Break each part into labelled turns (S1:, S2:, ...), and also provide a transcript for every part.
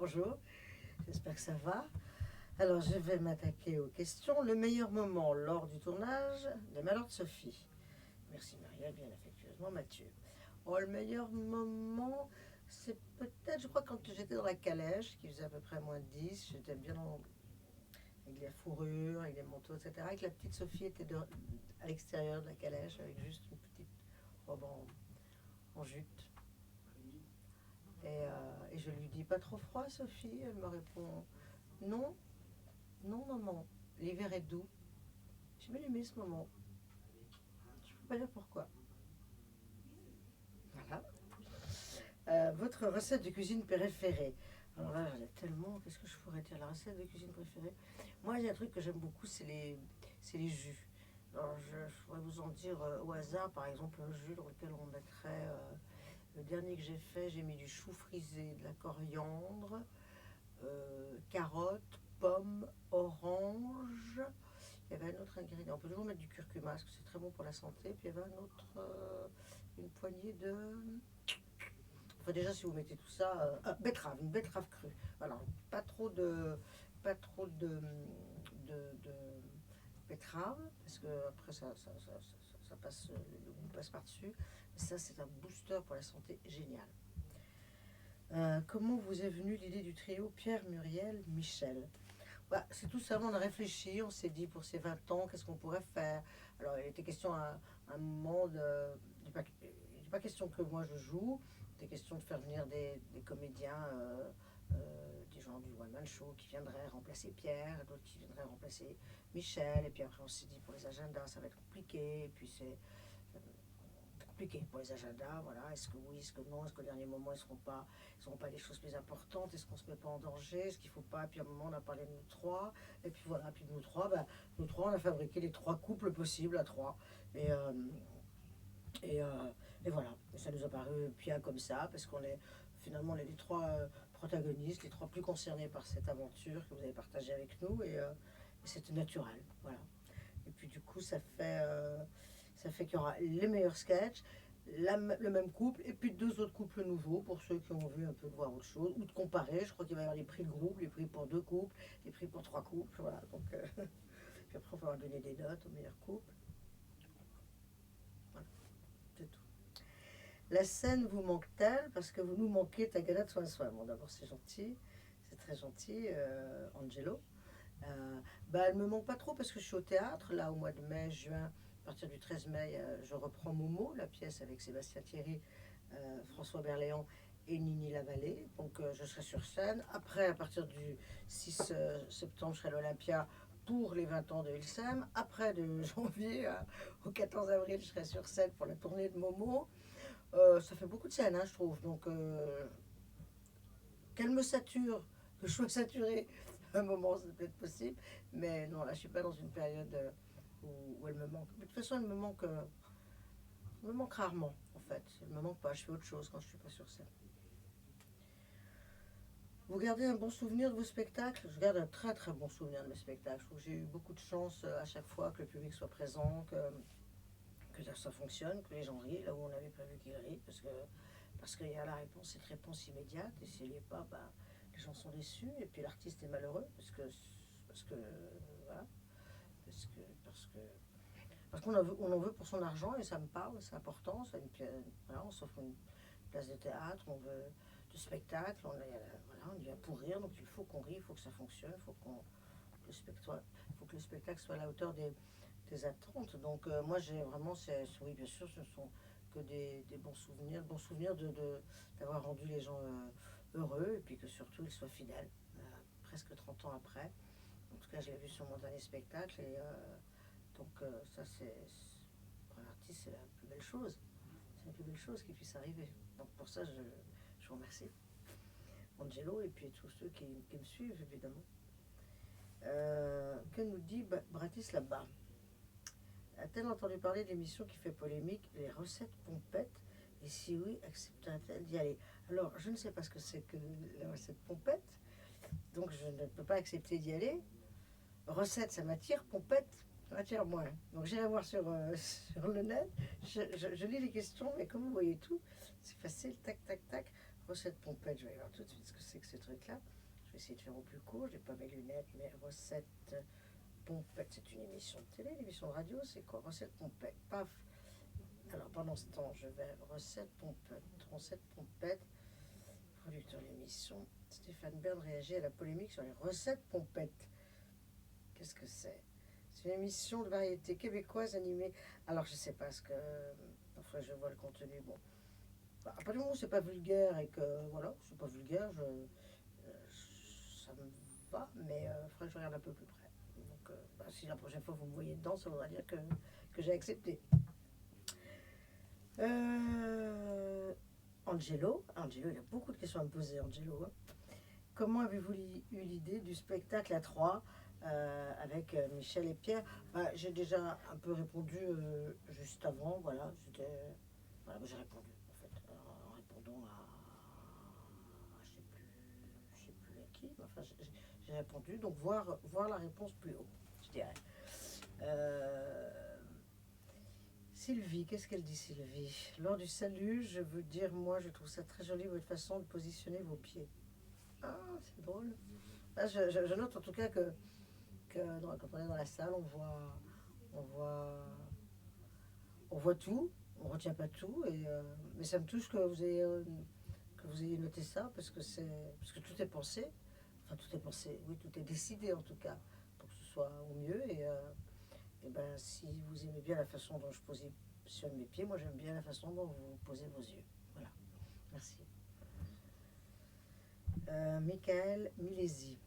S1: bonjour, j'espère que ça va. Alors, je vais m'attaquer aux questions. Le meilleur moment lors du tournage des Malheurs de Sophie. Merci Marielle, bien affectueusement Mathieu. Oh, le meilleur moment, c'est peut-être, je crois, quand j'étais dans la calèche, qui faisait à peu près -10, j'étais bien avec la fourrure, avec les manteaux, etc. Et que la petite Sophie était à l'extérieur de la calèche avec juste une petite robe en jute. Et je lui dis, pas trop froid Sophie? Elle me répond, non, non maman, l'hiver est doux. J'ai bien aimé ce moment. Je ne peux pas dire pourquoi. Voilà. Votre recette de cuisine préférée? Alors là, j'en ai tellement. Qu'est-ce que je pourrais dire? La recette de cuisine préférée? Moi, il y a un truc que j'aime beaucoup, c'est les jus. Alors, je pourrais vous en dire au hasard, par exemple, un jus dans lequel on mettrait. Le dernier que j'ai fait, j'ai mis du chou frisé, de la coriandre, carottes, pommes, orange. Il y avait un autre ingrédient. On peut toujours mettre du curcuma parce que c'est très bon pour la santé. Puis il y avait un autre, une poignée de. Enfin, déjà, si vous mettez tout ça, betterave, une betterave crue. Voilà, pas trop de betterave parce que après ça passe, le goût passe par-dessus. Ça, c'est un booster pour la santé génial. Comment vous est venue l'idée du trio Pierre, Muriel, Michel? Bah, c'est tout ça, on a réfléchi, on s'est dit pour ces 20 ans, qu'est-ce qu'on pourrait faire. Alors, il était question à un moment de. Il n'est pas question que moi je joue, il était question de faire venir des comédiens, des gens du One Man Show qui viendraient remplacer Pierre, d'autres qui viendraient remplacer Michel. Et puis après, on s'est dit pour les agendas, ça va être compliqué. Et puis c'est compliqué pour les agendas, voilà, est-ce que oui, est-ce que non, est-ce qu'au dernier moment ils seront pas des choses plus importantes, est-ce qu'on se met pas en danger, est-ce qu'il faut pas, et puis à un moment on a parlé de nous trois, et puis voilà, puis de nous trois on a fabriqué les trois couples possibles à trois, et, euh, et, euh, et voilà, et ça nous a paru bien comme ça, parce qu'on est finalement on est les trois protagonistes, les trois plus concernés par cette aventure que vous avez partagée avec nous, et c'était naturel, voilà. Et puis du coup, ça fait qu'il y aura les meilleurs sketchs, le même couple, et puis deux autres couples nouveaux pour ceux qui ont envie un peu de voir autre chose, ou de comparer. Je crois qu'il va y avoir les prix de groupe, les prix pour deux couples, les prix pour trois couples, voilà. Donc, puis après, on va donner des notes aux meilleurs couples. Voilà, c'est tout. La scène vous manque-t-elle? Parce que vous nous manquez ta galette soin. Bon, d'abord, c'est gentil, c'est très gentil, Angelo. Bah, elle me manque pas trop parce que je suis au théâtre, là, au mois de mai, juin. À partir du 13 mai, je reprends Momo, la pièce avec Sébastien Thierry, François Berléand et Nini Lavallée. Donc, je serai sur scène. Après, à partir du 6 septembre, je serai à l'Olympia pour les 20 ans de Ilsem. Après, de janvier au 14 avril, je serai sur scène pour la tournée de Momo. Ça fait beaucoup de scènes, hein, je trouve. Donc, qu'elle me sature, que je sois saturée à un moment, c'est peut-être possible. Mais non, là, je suis pas dans une période où elle me manque. Mais de toute façon, elle me manque rarement, en fait. Elle me manque pas. Je fais autre chose quand je suis pas sur scène. Vous gardez un bon souvenir de vos spectacles? Je garde un très très bon souvenir de mes spectacles. Je trouve que j'ai eu beaucoup de chance à chaque fois que le public soit présent, que ça fonctionne, que les gens rient là où on avait prévu qu'ils rient, parce qu'il y a la réponse, cette réponse immédiate, et s'il n'y est pas, bah, les gens sont déçus, et puis l'artiste est malheureux, parce que voilà, parce que parce qu'on on en veut pour son argent, et ça me parle, c'est important, voilà, on s'offre une place de théâtre, on veut de spectacle, voilà, on y vient pour rire, donc il faut qu'on rie, il faut que ça fonctionne, il faut que le spectacle soit à la hauteur des attentes. Donc moi j'ai vraiment, oui bien sûr, ce sont que des bons souvenirs d'avoir rendu les gens heureux, et puis que surtout ils soient fidèles, presque 30 ans après. En tout cas, je l'ai vu sur mon dernier spectacle, et donc ça pour un artiste, c'est la plus belle chose. C'est la plus belle chose qui puisse arriver. Donc pour ça, je vous remercie, Angelo, et puis tous ceux qui me suivent, évidemment. Que nous dit Bratislava? A-t-elle entendu parler de l'émission qui fait polémique, les recettes pompettes? Et si oui, accepterait-elle d'y aller? Alors, je ne sais pas ce que c'est que les recettes pompettes, donc je ne peux pas accepter d'y aller. Recette, ça m'attire, pompette, ça m'attire moins. Donc j'irai voir sur le net, je lis les questions, mais comme vous voyez tout, c'est facile, tac, tac, tac. Recette pompette, je vais voir tout de suite ce que c'est que ce truc-là. Je vais essayer de faire au plus court, j'ai pas mes lunettes, mais recette pompette, c'est une émission de télé, une émission de radio, c'est quoi? Recette pompette, paf. Alors pendant ce temps, je vais recette pompette, producteur de l'émission. Stéphane Bern réagit à la polémique sur les recettes pompettes. Qu'est-ce que c'est? C'est une émission de variété québécoise animée. Alors je sais pas ce que. Enfin, je vois le contenu. Bon, à partir du moment où c'est pas vulgaire et que voilà, c'est pas vulgaire, ça me va, mais il faudrait que je regarde un peu plus près. Donc, si la prochaine fois vous me voyez dedans, ça voudra dire que j'ai accepté. Angelo, il a beaucoup de questions à me poser, Angelo. Hein. Comment avez-vous eu l'idée du spectacle à trois avec Michel et Pierre? J'ai déjà un peu répondu juste avant, voilà, voilà, j'ai répondu en fait, en répondant à je sais plus à qui, enfin j'ai répondu, donc voir la réponse plus haut, je dirais. Sylvie, qu'est-ce qu'elle dit Sylvie? Lors du salut, je veux dire, moi je trouve ça très joli votre façon de positionner vos pieds. Ah, c'est drôle. Je note en tout cas que quand on est dans la salle, on voit, on voit tout, on retient pas tout, mais ça me touche que vous ayez noté ça parce que tout est pensé, enfin tout est pensé, oui tout est décidé en tout cas pour que ce soit au mieux et ben si vous aimez bien la façon dont je positionne mes pieds, moi j'aime bien la façon dont vous posez vos yeux. Voilà, merci. Michael Milési.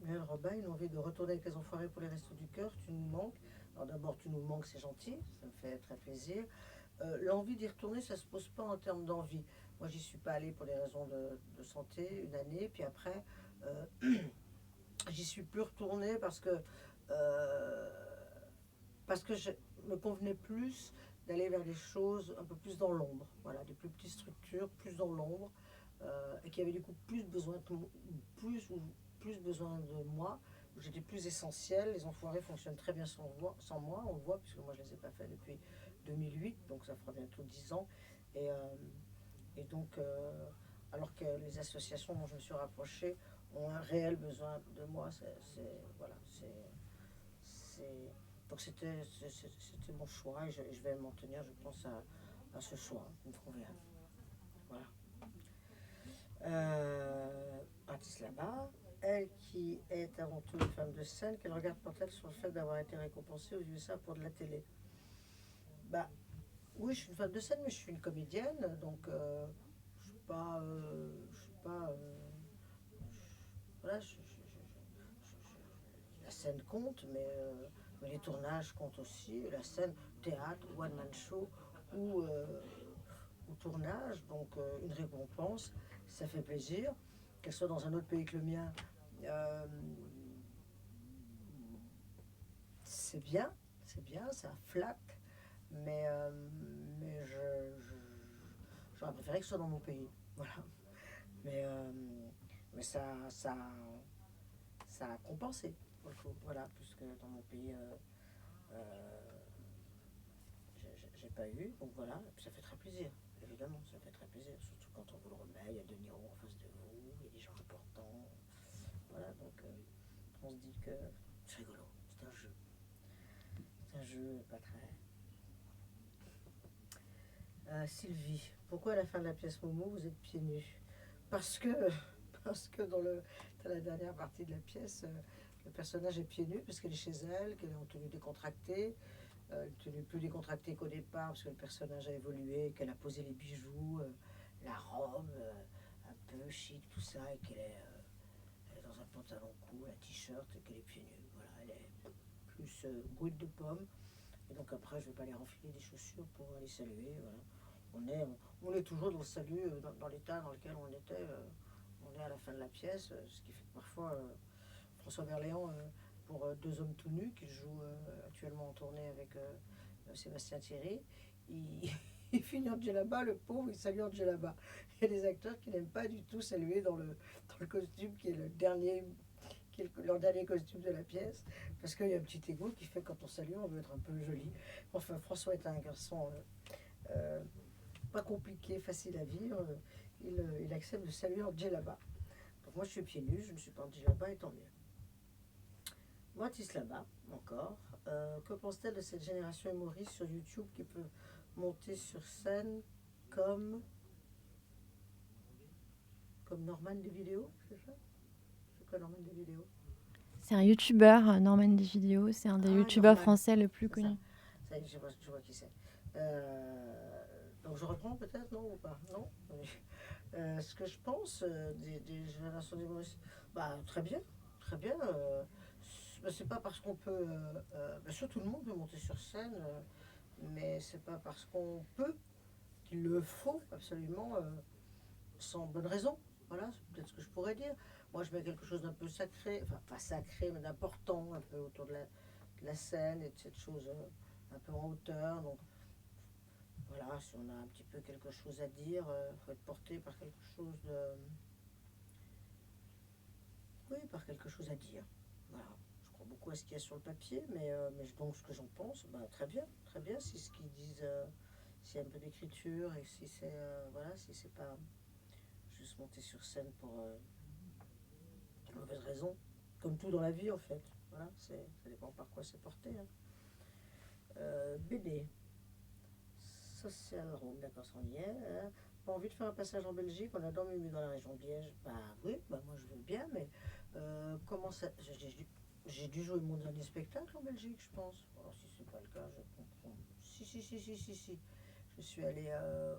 S1: Muriel Robin, une envie de retourner avec les enfoirés pour les restos du cœur, tu nous manques. Alors d'abord, tu nous manques, c'est gentil, ça me fait très plaisir. L'envie d'y retourner, ça se pose pas en termes d'envie. Moi, j'y suis pas allée pour des raisons de santé une année, puis après, j'y suis plus retournée euh, parce que je me convenait plus d'aller vers des choses un peu plus dans l'ombre, voilà, des plus petites structures, plus dans l'ombre, et qui avaient du coup plus besoin de moi, où j'étais plus essentielle. Les enfoirés fonctionnent très bien sans moi, on le voit, puisque moi je les ai pas fait depuis 2008, donc ça fera bientôt 10 ans. Et, euh, et donc, alors que les associations dont je me suis rapprochée ont un réel besoin de moi, voilà, donc c'était mon choix et je vais m'en tenir, je pense, à ce choix, il me convient. Voilà. Bratislava, elle qui est avant tout une femme de scène, quel regard porte-t-elle sur le fait d'avoir été récompensée aux USA pour de la télé? Bah, oui, je suis une femme de scène, mais je suis une comédienne, donc je suis pas, voilà, la scène compte, mais les tournages comptent aussi, la scène, théâtre, one man show ou tournage, donc une récompense, ça fait plaisir, qu'elle soit dans un autre pays que le mien. Euh, c'est bien, ça flatte, mais, j'aurais préféré que ce soit dans mon pays. Voilà. Mais, euh, mais ça a compensé, pour le coup. Voilà, puisque dans mon pays, euh, j'ai pas eu, donc voilà, et puis ça fait très plaisir, évidemment, ça fait très plaisir, surtout quand on vous le remet, il y a De Niro en face de vous, il y a des gens importants, voilà, donc on se dit que c'est rigolo, c'est un jeu pas très. Sylvie, pourquoi à la fin de la pièce Momo vous êtes pieds nus? Parce que, parce que dans la dernière partie de la pièce, le personnage est pieds nus parce qu'elle est chez elle, qu'elle est en tenue décontractée, une tenue plus décontractée qu'au départ parce que le personnage a évolué, qu'elle a posé les bijoux, la robe, un peu chic, tout ça, et elle est dans un pantalon court, un t-shirt, et qu'elle est pieds nus. Voilà, elle est plus brute de pomme. Et donc après, je vais pas aller renfiler des chaussures pour aller saluer. Voilà. On est toujours dans le salut, dans l'état dans lequel on était. On est à la fin de la pièce, ce qui fait que parfois François Berléand, pour Deux hommes tout nus, qu'il joue actuellement en tournée avec Sébastien Thierry, il, il finit en djellaba, le pauvre, il salue en djellaba. Il y a des acteurs qui n'aiment pas du tout saluer dans le costume qui est leur dernier costume de la pièce, parce qu'il y a un petit égo qui fait que quand on salue, on veut être un peu joli. Enfin, François est un garçon pas compliqué, facile à vivre. il accepte de saluer en djellaba. Donc moi je suis pieds nus, je ne suis pas en djellaba et tant mieux. Bratislava, encore. Que pense-t-elle de cette génération humoriste sur YouTube qui peut monter sur scène comme, comme Norman des vidéos, c'est ça? C'est quoi Norman des vidéos?
S2: C'est un youtubeur, Norman des vidéos. C'est un des
S1: Ah,
S2: youtubeurs
S1: Norman,
S2: français le plus
S1: c'est ça.
S2: connus.
S1: Ça y est, je vois qui c'est. Donc je reprends peut-être, non ou pas? Non. Ce que je pense des générations d'humoristes, bah, très bien, très bien. C'est pas parce qu'on peut. Bien sûr, tout le monde peut monter sur scène, mais c'est pas parce qu'on peut qu'il le faut absolument sans bonne raison. Voilà, c'est peut-être ce que je pourrais dire. Moi, je mets quelque chose d'un peu sacré, enfin pas sacré, mais d'important un peu autour de la scène et de cette chose un peu en hauteur. Donc voilà, si on a un petit peu quelque chose à dire, il faut être porté par quelque chose de. Oui, par quelque chose à dire. Voilà. Je crois beaucoup à ce qu'il y a sur le papier, mais donc ce que j'en pense, bah, très bien, si ce qu'ils disent, s'il y a un peu d'écriture et si c'est voilà, si c'est pas juste monter sur scène pour mauvaise raison, comme tout dans la vie en fait. Voilà, ça dépend par quoi c'est porté. Hein. BD, Social Room, d'accord, ça on y est. Pas envie de faire un passage en Belgique, on adore Mumu dans la région de Liège. Bah oui, bah moi je veux bien, mais comment ça. J'ai dû jouer mon dernier spectacle en Belgique, je pense. Alors si c'est pas le cas, je comprends. Si. Je suis allée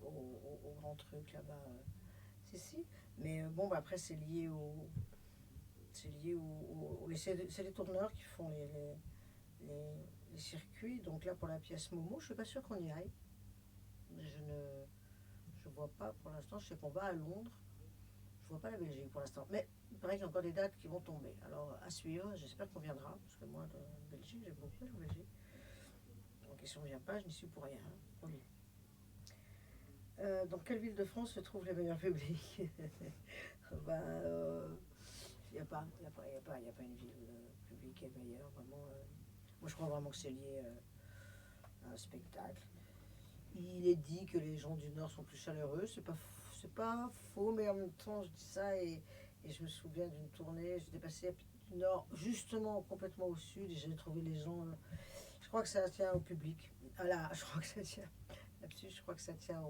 S1: au grand truc là-bas. Si. Mais bon, bah, après c'est lié au. C'est lié c'est les tourneurs qui font les circuits. Donc là, pour la pièce Momo, je suis pas sûre qu'on y aille. Je vois pas pour l'instant. Je sais qu'on va à Londres. Je vois pas la Belgique pour l'instant. Mais il paraît qu'il y a encore des dates qui vont tomber. Alors à suivre, j'espère qu'on viendra. Parce que moi, de Belgique, j'aime beaucoup la Belgique. Donc si on ne vient pas, je n'y suis pour rien. Hein. Oui. Dans quelle ville de France se trouvent les meilleurs publics? Ben, il n'y a pas, une ville publique qui est meilleure. Vraiment, moi, je crois vraiment que c'est lié à un spectacle. Il est dit que les gens du Nord sont plus chaleureux. C'est pas faux, mais en même temps, je dis ça et je me souviens d'une tournée. J'étais passé du Nord, justement complètement au Sud, et j'ai trouvé les gens. Je crois que ça tient au public. Ah là, je crois que ça tient là-dessus. Je crois que ça tient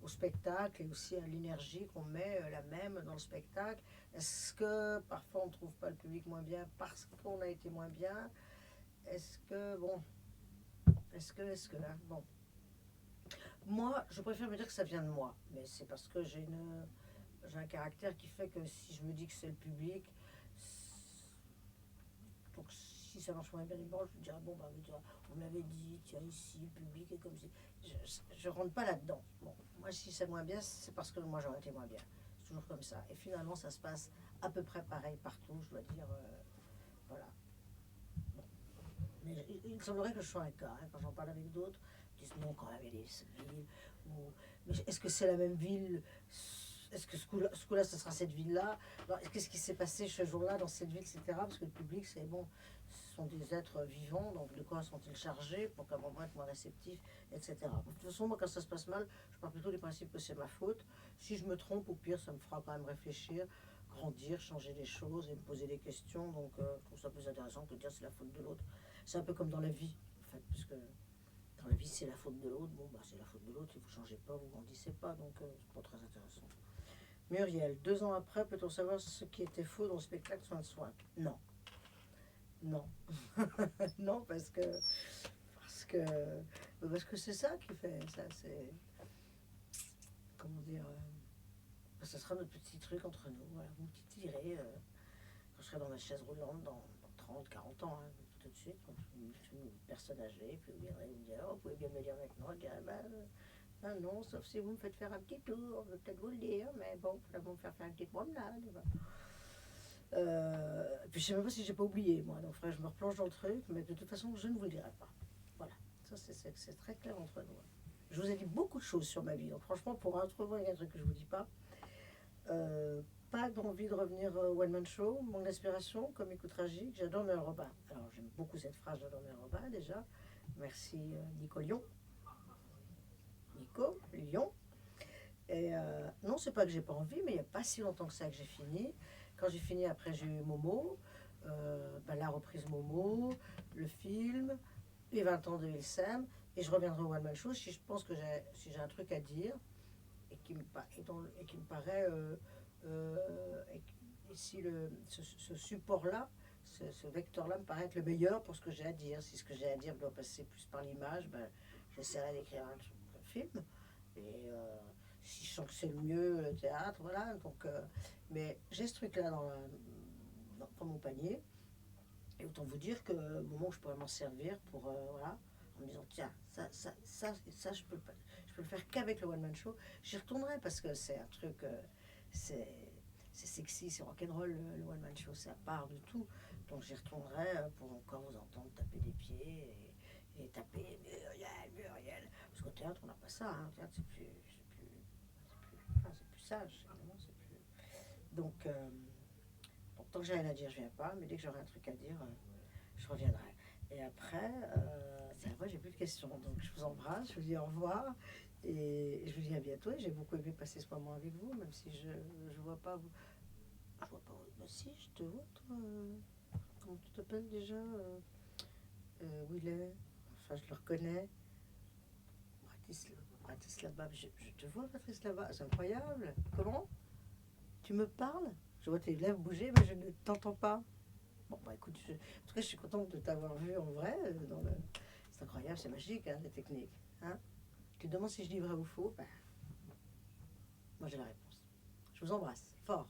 S1: au spectacle et aussi à l'énergie qu'on met la même dans le spectacle. Est-ce que parfois on ne trouve pas le public moins bien parce qu'on a été moins bien? Est-ce que bon, est-ce que hein, bon. Moi, je préfère me dire que ça vient de moi, mais c'est parce que j'ai un caractère qui fait que si je me dis que c'est le public, donc si ça marche moins bien dimanche, je me dirais bon bah on me l'avait dit, tiens ici le public est comme si. Je rentre pas là-dedans. Bon, moi si c'est moins bien, c'est parce que moi j'aurais été moins bien. C'est toujours comme ça. Et finalement ça se passe à peu près pareil partout, je dois dire. Voilà. Bon. Mais il semblerait que je sois un cas. Hein, quand j'en parle avec d'autres, ils disent non, quand même, il y a des villes. Mais est-ce que c'est la même ville? Est-ce que ce coup-là, ce sera cette ville-là? Qu'est-ce qui s'est passé ce jour-là dans cette ville, etc. Parce que le public, c'est bon, ce sont des êtres vivants, donc de quoi sont-ils chargés pour qu'à un moment être moins réceptifs, etc. De toute façon, moi, quand ça se passe mal, je pars plutôt du principe que c'est ma faute. Si je me trompe, au pire, ça me fera quand même réfléchir, grandir, changer les choses et me poser des questions. Donc, je trouve ça plus intéressant que de dire c'est la faute de l'autre. C'est un peu comme dans la vie, en fait, puisque dans la vie, c'est la faute de l'autre. Bon, bah, c'est la faute de l'autre. Si vous ne changez pas, vous ne grandissez pas. Donc, c'est pas très intéressant. Muriel, 2 ans après, peut-on savoir ce qui était faux dans le spectacle Soin de Soin? Non. Non. Non, parce que c'est ça qui fait. Ça, c'est. Comment dire ce sera notre petit truc entre nous. Voilà, mon petit tiré. Quand je serai dans ma chaise roulante dans 30, 40 ans, hein, tout de suite, quand je suis une personne âgée, puis vous viendrez vous dire, oh, vous pouvez bien me le dire maintenant, je dirais, ah non, sauf si vous me faites faire un petit tour, je vais peut-être vous le dire, mais bon, il va me faire une petite promenade. Puis je sais même pas si j'ai pas oublié, moi, donc frère, je me replonge dans le truc, mais de toute façon, je ne vous le dirai pas. Voilà, ça c'est très clair entre nous. Je vous ai dit beaucoup de choses sur ma vie, donc franchement, pour un truc, il y a un truc que je vous dis pas. Pas d'envie de revenir au One Man Show, mon inspiration, comique ou tragique, j'adore mes repas. Alors j'aime beaucoup cette phrase, j'adore mes repas déjà. Merci Nico Lyon. Nico Lyon. Et non, c'est pas que j'ai pas envie, mais il n'y a pas si longtemps que ça que j'ai fini. Quand j'ai fini, après, j'ai eu Momo, la reprise Momo, le film, les 20 ans de Ilsem, et je reviendrai au One Man Show si je pense que si j'ai un truc à dire et qui me paraît. Et si ce support-là, ce vecteur-là me paraît être le meilleur pour ce que j'ai à dire. Si ce que j'ai à dire doit passer plus par l'image, ben, j'essaierai d'écrire un film. Et si je sens que c'est le mieux, le théâtre, voilà. Donc, mais j'ai ce truc-là dans mon panier. Et autant vous dire que au moment où je pourrais m'en servir pour, voilà, en me disant, tiens, ça je peux le faire qu'avec le One Man Show, j'y retournerai parce que c'est un truc, c'est, c'est sexy, c'est rock'n'roll le One Man Show, c'est à part de tout. Donc j'y retournerai pour encore vous entendre taper des pieds et taper Muriel, Muriel. Parce qu'au théâtre, on n'a pas ça, hein. Au théâtre, c'est plus sage, évidemment, c'est plus. Donc, tant que j'ai rien à dire, je viens pas, mais dès que j'aurai un truc à dire, je reviendrai. Et après, c'est vrai, j'ai plus de questions. Donc je vous embrasse, je vous dis au revoir et je vous dis à bientôt. Et j'ai beaucoup aimé passer ce moment avec vous, même si je vois pas vous. Je vois pas. Bah si, je te vois, toi. Comment tu t'appelles déjà Où il est. Enfin, je le reconnais. Bratislava. Je te vois, Bratislava. C'est incroyable. Comment tu me parles? Je vois tes lèvres bouger, mais je ne t'entends pas. Bon, bah écoute, en tout cas, je suis contente de t'avoir vu en vrai. C'est incroyable, c'est magique, hein, les techniques. Hein. Tu te demandes si je dis vrai ou faux, ben, moi j'ai la réponse. Je vous embrasse fort.